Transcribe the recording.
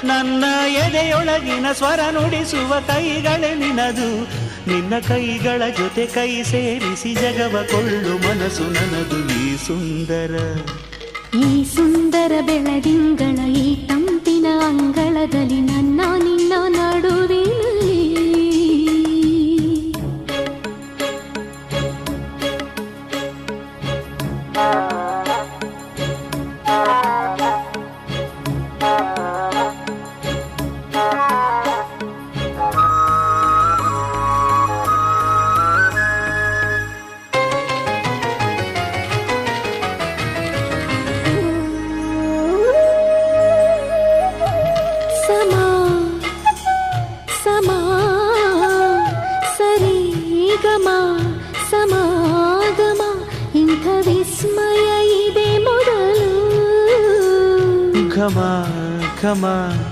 ನನ್ನ ಎದೆಯೊಳಗಿನ ಸ್ವರ ನುಡಿಸುವ ಕೈಗಳೇ ನಿನದು. ನಿನ್ನ ಕೈಗಳ ಜೊತೆ ಕೈ ಸೇರಿಸಿ ಜಗವ ಕೊಳ್ಳು ಮನಸ್ಸು ನನ್ನದು. ಈ ಸುಂದರ ಬೆಳದಿಂಗಳ ಈ ತಂಪಿನ ಅಂಗಳದಲ್ಲಿ ನನ್ನ ನಿನ್ನ ನಡುವಿನಲ್ಲಿ ಸಮಾಗಮ ಇಂಥ ವಿಸ್ಮಯ ಇದೆ ಮೊದಲು. ಘಮ ಘಮ